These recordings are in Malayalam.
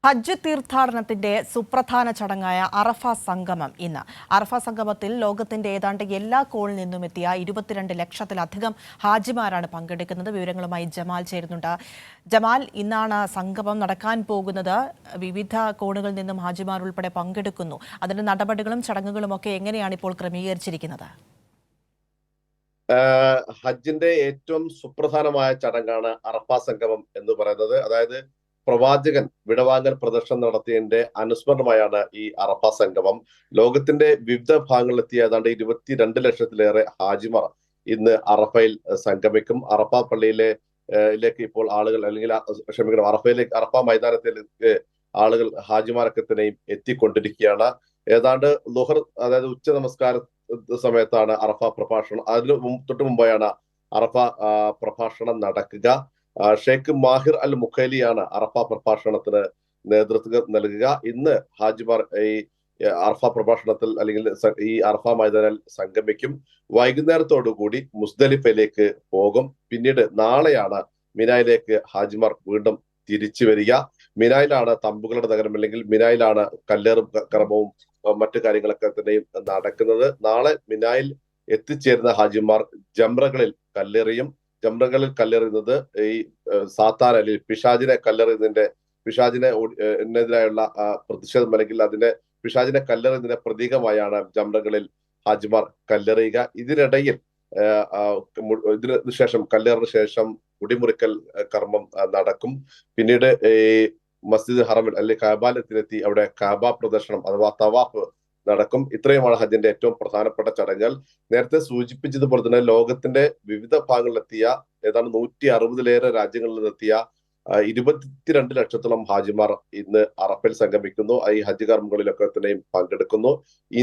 ഹജ്ജ് തീർത്ഥാടനത്തിന്റെ സുപ്രധാന ചടങ്ങായ അറഫ സംഗമം ഇന്ന്. അറഫ സംഗമത്തിൽ ലോകത്തിന്റെ ഏതാണ്ട് എല്ലാ കോണിൽ നിന്നും എത്തിയ 22 ലക്ഷത്തിലധികം ഹാജിമാരാണ് പങ്കെടുക്കുന്നത്. വിവരങ്ങളുമായി ജമാൽ ചേരുന്നുണ്ട്. ജമാൽ, ഇന്നാണ് സംഗമം നടക്കാൻ പോകുന്നത്. വിവിധ കോണുകളിൽ നിന്നും ഹാജിമാർ ഉൾപ്പെടെ പങ്കെടുക്കുന്നു. അതിന്റെ നടപടികളും ചടങ്ങുകളും ഒക്കെ എങ്ങനെയാണ് ഇപ്പോൾ ക്രമീകരിച്ചിരിക്കുന്നത്? ഹജ്ജിന്റെ ഏറ്റവും സുപ്രധാനമായ ചടങ്ങാണ് അറഫ സംഗമം എന്ന് പറയുന്നത്. അതായത് പ്രവാചകൻ വിടവാങ്ങൽ പ്രദർശനം നടത്തിയതിന്റെ അനുസ്മരണമായാണ് ഈ അറഫ സംഗമം. ലോകത്തിന്റെ വിവിധ ഭാഗങ്ങളിലെത്തിയ ഏതാണ്ട് 22 ലക്ഷത്തിലേറെ ഹാജിമാർ ഇന്ന് അറഫയിൽ സംഗമിക്കും. അറഫ പള്ളിയിലേക്ക് ഇപ്പോൾ ആളുകൾ, അല്ലെങ്കിൽ ക്ഷമിക്കണം, അറഫ മൈതാനത്തിലേക്ക് ആളുകൾ, ഹാജിമാരൊക്കെ തന്നെയും എത്തിക്കൊണ്ടിരിക്കുകയാണ്. ഏതാണ്ട് ലുഹർ, അതായത് ഉച്ച നമസ്കാര സമയത്താണ് അറഫ പ്രഭാഷണം. അതിന് തൊട്ട് മുമ്പായാണ് അറഫ പ്രഭാഷണം നടക്കുക. ഷെയ്ഖ് മാഹിർ അൽ മുഖേലിയാണ് അറഫ പ്രഭാഷണത്തിന് നേതൃത്വം നൽകുക. ഇന്ന് ഹാജിമാർ ഈ അറഫ പ്രഭാഷണത്തിൽ, അല്ലെങ്കിൽ ഈ അറഫ മൈതാനിൽ സംഗമിക്കും. വൈകുന്നേരത്തോടുകൂടി മുസ്ദലിഫയിലേക്ക് പോകും. പിന്നീട് നാളെയാണ് മിനായിലേക്ക് ഹാജിമാർ വീണ്ടും തിരിച്ചു വരിക. മിനായിലാണ് തമ്പുകളുടെ നഗരം, അല്ലെങ്കിൽ മിനായിലാണ് കല്ലേറും കർമ്മവും മറ്റു കാര്യങ്ങളൊക്കെ തന്നെയും നടക്കുന്നത്. നാളെ മിനായിൽ എത്തിച്ചേരുന്ന ഹാജിമാർ ജംറകളിൽ കല്ലെറിയും. ജംറകളിൽ കല്ലെറിയുന്നത് ഈ സാത്താൻ, അല്ലെങ്കിൽ പിശാചിനെതിരായുള്ള പ്രതിഷേധം, അല്ലെങ്കിൽ പിശാചിനെ കല്ലെറിയുന്നതിന്റെ പ്രതീകമായാണ് ജംറകളിൽ ഹാജിമാർ കല്ലെറിയുക. ഇതിനിടയിൽ ഇതിനു ശേഷം, കല്ലേറിന് ശേഷം മുടിമുറിക്കൽ കർമ്മം നടക്കും. പിന്നീട് ഈ മസ്ജിദ് ഹറമിൽ, അല്ലെങ്കിൽ കഅബയിലെത്തി അവിടെ കഅബ പ്രദർശനം അഥവാ തവാഫ് നടക്കും. ഇത്രയുമാണ് ഹജ്ജിന്റെ ഏറ്റവും പ്രധാനപ്പെട്ട ചടങ്ങുകൾ. നേരത്തെ സൂചിപ്പിച്ചതുപോലെ തന്നെ ലോകത്തിന്റെ വിവിധ ഭാഗങ്ങളിലെത്തിയ ഏതാണ്ട് 160-ലേറെ രാജ്യങ്ങളിൽ നിന്നെത്തിയ 22 ലക്ഷത്തോളം ഹാജിമാർ ഇന്ന് അറഫയിൽ സംഗമിക്കുന്നു. ഈ ഹജ്ജ് കർമ്മങ്ങളിലൊക്കെ തന്നെയും പങ്കെടുക്കുന്നു.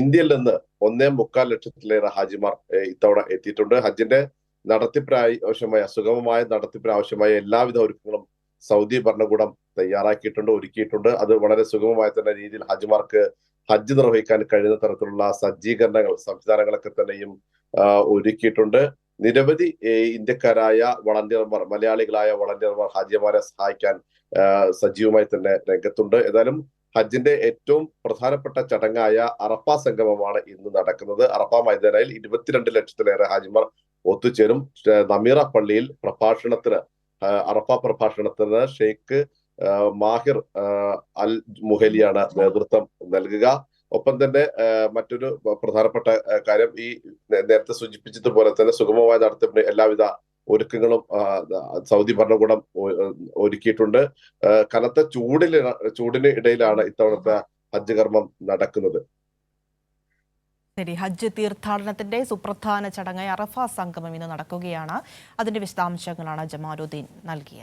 ഇന്ത്യയിൽ നിന്ന് 1.25 ലക്ഷത്തിലേറെ ഹാജിമാർ ഇത്തവണ എത്തിയിട്ടുണ്ട്. ഹജ്ജിന്റെ നടത്തിപ്പിനാവശ്യമായ, സുഗമമായ നടത്തിപ്പിനാവശ്യമായ എല്ലാവിധ ഒരുക്കങ്ങളും സൗദി ഭരണകൂടം തയ്യാറാക്കിയിട്ടുണ്ട്, ഒരുക്കിയിട്ടുണ്ട്. അത് വളരെ സുഗമമായ തന്നെ രീതിയിൽ ഹാജിമാർക്ക് ഹജ്ജ് നിർവഹിക്കാൻ കഴിയുന്ന തരത്തിലുള്ള സജ്ജീകരണങ്ങൾ, സംവിധാനങ്ങളൊക്കെ തന്നെയും ഒരുക്കിയിട്ടുണ്ട്. നിരവധി ഇന്ത്യക്കാരായ വളണ്ടിയർമാർ, മലയാളികളായ വളണ്ടിയർമാർ ഹാജിമാരെ സഹായിക്കാൻ സജീവമായി തന്നെ രംഗത്തുണ്ട്. ഏതായാലും ഹജ്ജിന്റെ ഏറ്റവും പ്രധാനപ്പെട്ട ചടങ്ങായ അറഫ സംഗമമാണ് ഇന്ന് നടക്കുന്നത്. അറഫ മൈതാനിയിൽ 22 ലക്ഷത്തിലേറെ ഹാജിമാർ ഒത്തുചേരും. നമീറ പള്ളിയിൽ അറഫ പ്രഭാഷണത്തിന് ഷെയ്ഖ് മാഹിർ അൽ മുഹലിയാണ് നേതൃത്വം നൽകുക. ഒപ്പം തന്നെ മറ്റൊരു പ്രധാനപ്പെട്ട കാര്യം, ഈ നേരത്തെ സൂചിപ്പിച്ചതുപോലെ തന്നെ സുഗമമായ നടത്തിപ്പിന് എല്ലാവിധ ഒരുക്കങ്ങളും സൗദി ഭരണകൂടം ഒരുക്കിയിട്ടുണ്ട്. കനത്ത ചൂടിന് ഇടയിലാണ് ഇത്തവണത്തെ ഹജ്ജ് കർമ്മം നടക്കുന്നത്. ശരി, ഹജ്ജ് തീർത്ഥാടനത്തിന്റെ സുപ്രധാന ചടങ്ങായ അറഫ സംഗമം ഇന്ന് നടക്കുകയാണ്. അതിന്റെ വിശദാംശങ്ങളാണ് ജമാലുദ്ദീൻ നൽകിയത്.